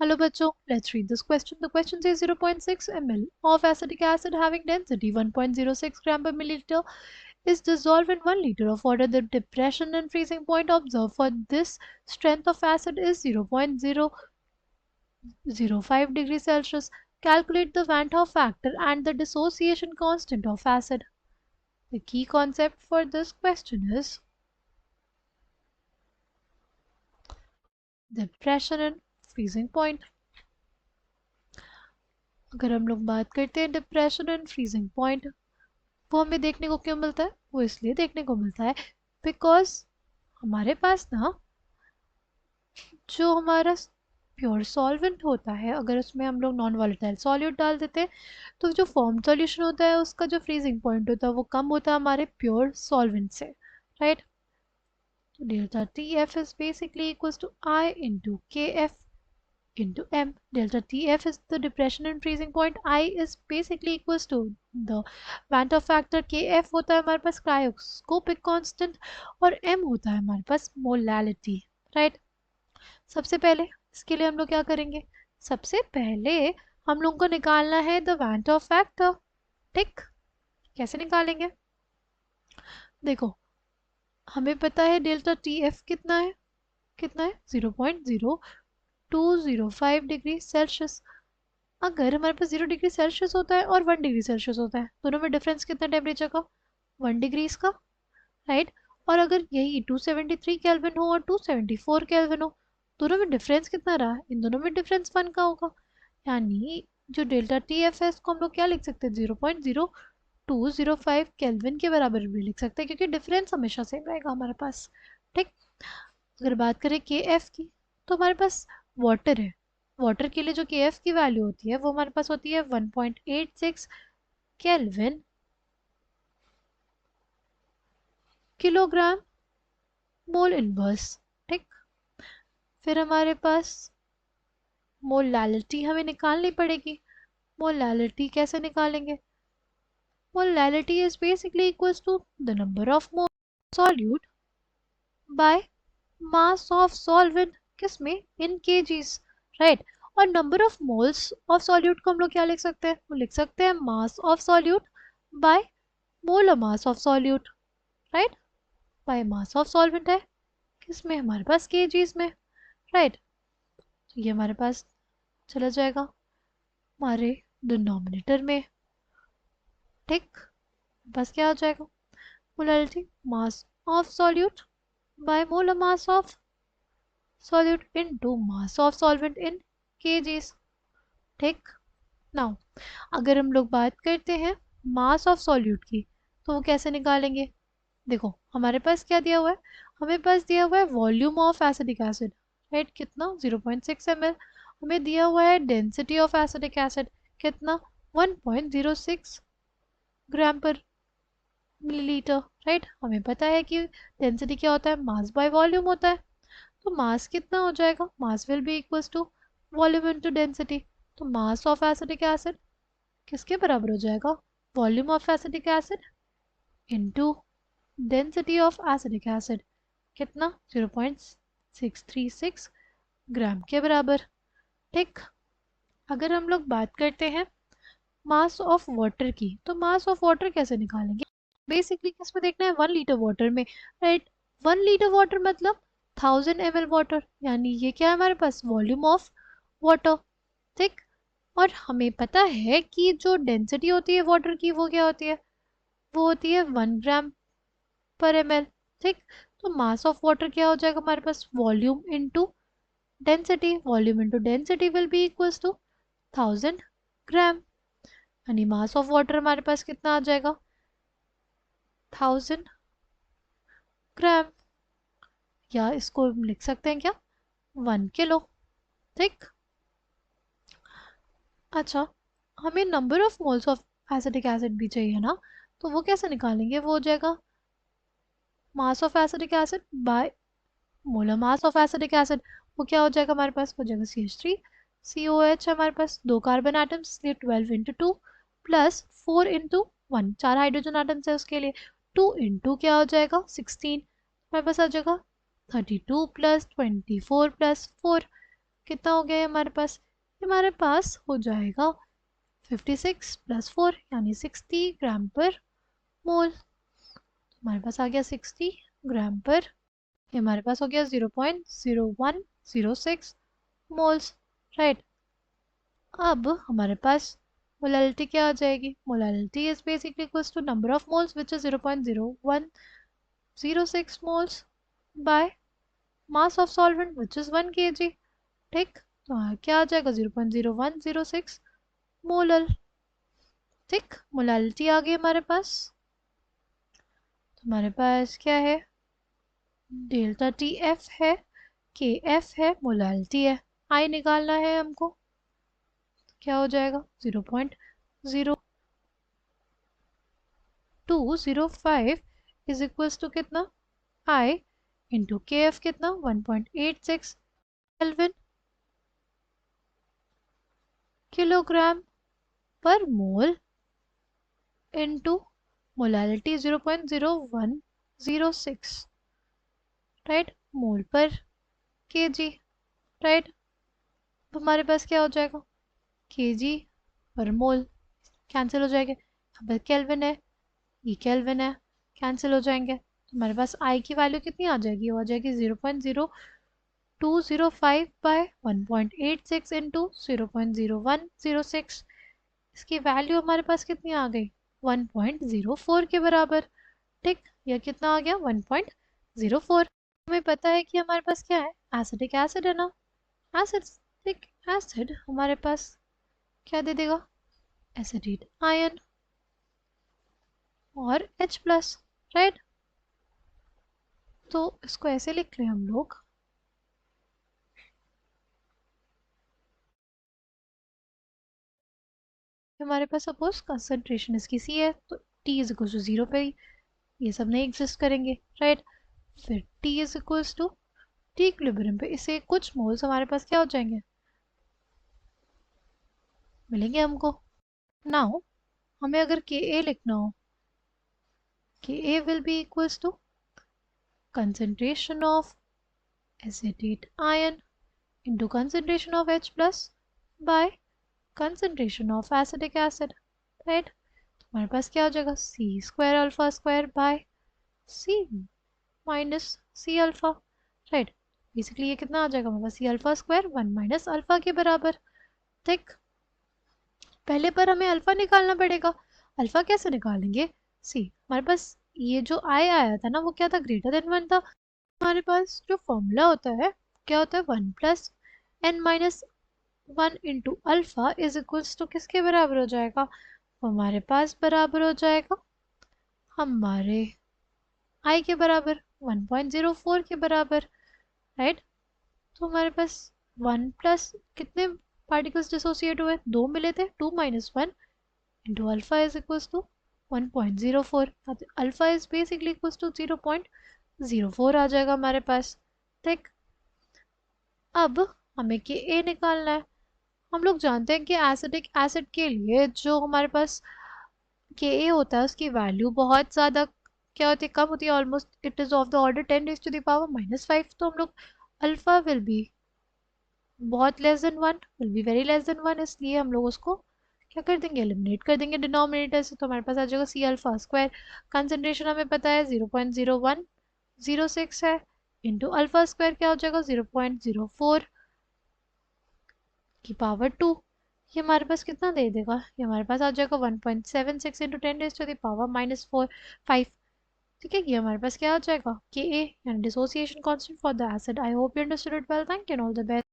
Hello bachcho, let's read this question. The question says 0.6 ml of acetic acid having density 1.06 gram per milliliter is dissolved in 1 liter of water. The depression and freezing point observed for this strength of acid is 0.005 degrees Celsius. Calculate the Van Hoff factor and the dissociation constant of acid. The key concept for this question is depression and freezing point. अगर हम लोग बात करते हैं depression and freezing point, वो हमें देखने को क्यों मिलता है? वो इसलिए देखने को मिलता है बिकॉज हमारे पास ना जो हमारा प्योर सॉल्वेंट होता है, अगर उसमें हम लोग नॉन वॉलेटाइल सॉल्यूट डाल देते हैं तो जो फॉर्म सॉल्यूशन होता है उसका जो फ्रीजिंग पॉइंट होता है वो कम होता है हमारे प्योर सॉल्वेंट से, right? Delta T F is basically equals to I into K F into m. Delta Tf is the depression and freezing point. I is basically equals to the Van Hoff factor. Kf होता है हमारे पास cryoscopic constant और m होता है हमारे पास molality, right? सबसे पहले इसके लिए हम लोग क्या करेंगे? सबसे पहले हम लोग को निकालना है द Van Hoff factor, ठीक? कैसे निकालेंगे? देखो, हमें पता है डेल्टा Tf कितना है? 0.0205 डिग्री सेल्सियस। अगर हमारे पास 0 डिग्री सेल्सियस होता है और 1 डिग्री सेल्सियस होता है, दोनों में डिफरेंस कितना टेम्परेचर का? 1 डिग्री का, राइट? और अगर यही 273 केल्विन हो और 274 केल्विन हो, दोनों में डिफरेंस कितना रहा? इन दोनों में डिफरेंस 1 का होगा। यानी जो डेल्टा टी एफ है इसको हम लोग क्या लिख सकते हैं? 0.0205 केल्विन के बराबर भी लिख सकते हैं क्योंकि डिफरेंस हमेशा सेम रहेगा हमारे पास, ठीक? अगर बात करें के एफ की, तो हमारे पास वाटर है। वाटर के लिए जो के एफ की वैल्यू होती है वो हमारे पास होती है 1.86 केल्विन किलोग्राम मोल इनवर्स, ठीक? फिर हमारे पास मोलैलिटी हमें निकालनी पड़ेगी। मोलैलिटी कैसे निकालेंगे? Molality is basically equals to the number of mole solute by mass of solvent, किसमें? In kgs, right? और number of moles of solute को हम लोग क्या लिख सकते हैं? वो लिख सकते हैं mass of solute by molar mass of solute, right? Bye mass of solvent है किसमें? हमारे पास केजीज में, राइट? तो ये हमारे पास चला जाएगा हमारे डिनोमिनेटर में, ठीक? बस क्या हो जाएगा? Molality mass of solute by molar mass of solute into mass of solvent in KGs, ठीक? नाउ अगर हम लोग बात करते हैं मास ऑफ सॉल्यूट की, तो वो कैसे निकालेंगे? देखो, हमारे पास क्या दिया हुआ है? हमें पास दिया हुआ है volume of acidic acid, right? कितना? 0.6 ml। हमें दिया हुआ है डेंसिटी ऑफ एसिडिक एसिड, कितना? 1.06 ग्राम पर मिलीलीटर, राइट? हमें पता है कि डेंसिटी क्या होता है? मास बाय वॉल्यूम होता है। तो मास कितना हो जाएगा? Mass will be equals to volume into density. तो मास ऑफ एसिडिक एसिड किसके बराबर हो जाएगा? Volume of acidic acid into density of acidic acid, कितना? 0.636 ग्राम के बराबर, ठीक? अगर हम लोग बात करते हैं मास ऑफ वाटर की, तो मास ऑफ वाटर कैसे निकालेंगे? बेसिकली किसमें देखना है? 1 लीटर वाटर में, राइट? 1 लीटर वाटर मतलब 1000 ml वाटर, यानी ये क्या है हमारे पास? वॉल्यूम ऑफ वाटर, ठीक? और हमें पता है कि जो डेंसिटी होती है वाटर की वो क्या होती है? वो होती है 1 ग्राम पर ml, ठीक? तो मास ऑफ वाटर क्या हो जाएगा हमारे पास? Volume into density. Volume into density will be equals to 1000 gram, यानी मास ऑफ वाटर हमारे पास कितना आ जाएगा? 1000 ग्राम, या इसको हम लिख सकते हैं क्या? 1 किलो, ठीक? अच्छा, हमें number of moles of acetic acid भी चाहिए ना, तो वो कैसे निकालेंगे? वो हो जाएगा mass of acetic acid by molar mass of acetic acid. वो क्या हो जाएगा हमारे पास? हो जाएगा CH3 COH है हमारे पास, 2 कार्बन एटम्स, इसलिए 12 into 2 plus 4 into 1, 4 hydrogen atoms है उसके लिए, 2 इंटू क्या हो जाएगा? 16, हमारे पास आ जाएगा 32 प्लस 24 प्लस 4, कितना हो गया ये हमारे पास हो जाएगा 56 + 4 यानी 60 ग्राम पर मोल। हमारे पास आ गया 60 ग्राम पर, ये हमारे पास हो गया 0.0106 मोल्स, राइट। अब हमारे पास मोलालिटी क्या आ जाएगी? Molality is basically equals to number of moles which is 0.0106 moles by mass of solvent which is 1 kg। ठीक, तो क्या आ जाएगा? 0.0106 मोलल। ठीक, मोलालिटी आ गई हमारे पास। तो हमारे पास क्या है? डेल्टा टी एफ है, के एफ है, मोलालिटी है, आई निकालना है हमको। क्या हो जाएगा? 0.0205 इज इक्वल्स टू कितना? आई इंटू के एफ कितना? 1.86 केल्विन किलोग्राम पर मोल इंटू मोलालिटी 0.0106, राइट, मोल पर केजी, राइट। तो हमारे पास क्या हो जाएगा? केजी पर मोल कैंसिल हो जाएंगे, यहाँ पर केल्विन है, ये केल्विन है, कैंसिल हो जाएंगे। तो हमारे पास आई की वैल्यू कितनी आ जाएगी? वो आ जाएगी 0.0205 बाय 1.86 इंटू 0.0106। इसकी वैल्यू हमारे पास कितनी आ गई? 1.04 के बराबर। ठीक, यह कितना आ गया? 1.04। हमें पता है कि हमारे पास क्या है? एसिडिक एसिड है ना। एसिडिक एसिड हमारे पास क्या दे देगा? एसिडेट आयन और H+, राइट। तो इसको ऐसे लिख लें हम लोग, हमारे पास सपोज कंसंट्रेशन इसकी C है, तो T इज इक्वल टू 0 पे ये सब नहीं एग्जिस्ट करेंगे, राइट। फिर T is equal to T equilibrium पे इसे कुछ मोल्स हमारे पास क्या हो जाएंगे? मिलेंगे हमको। नाउ हमें अगर Ka लिखना हो, Ka will be equals to concentration of acetate ion into concentration of H plus by concentration of acetic acid, right। हमारे पास क्या हो जाएगा? C square alpha square by C minus C alpha, right. Basically ये कितना आ जाएगा हमारे पास? C alpha square 1 minus alpha के बराबर। ठीक, पहले पर हमें अल्फा निकालना पड़ेगा। अल्फा कैसे निकालेंगे? सी हमारे पास ये जो आई आया था ना, वो क्या था? ग्रेटर देन 1 था। हमारे पास जो फॉर्मूला होता है क्या होता है? 1 plus N minus 1 into alpha is equals to किसके बराबर हो जाएगा? हमारे पास बराबर हो जाएगा हमारे आई के बराबर 1.04 के बराबर, राइट। तो हमारे पास 1 प्लस कितने पार्टिकल्स डिसोसिएट हुए? 2 मिले थे, 2 minus 1 into alpha is equals to 1.04। Alpha is basically equals to 0.04 आ जाएगा हमारे पास। ठीक, अब हमें के ए निकालना है। हम लोग जानते हैं कि एसिडिक एसिड के लिए जो हमारे पास के ए होता है उसकी वैल्यू बहुत ज़्यादा क्या होती है? कम होती है, almost it is of the order 10⁻⁻⁵। तो हम लोग अल्फा विल बी बहुत less than 1, will be very less than 1, इसलिए हम लोग उसको क्या कर देंगे? एलिमिनेट कर देंगे डिनोमिनेटर से। तो हमारे पास आ जाएगा C अल्फा स्क्वायर, कंसनट्रेशन हमें पता है 0.0106 है, इंटू अल्फा स्क्वायर क्या हो जाएगा? 0.04 की पावर 2। ये हमारे पास कितना दे देगा? ये हमारे पास आ जाएगा 1.76 इंटू 10⁻⁵5। ठीक है, ये हमारे पास क्या आ जाएगा? के ए यानी dissociation constant for the acid. I hope you understood it well. Thank you and all the best.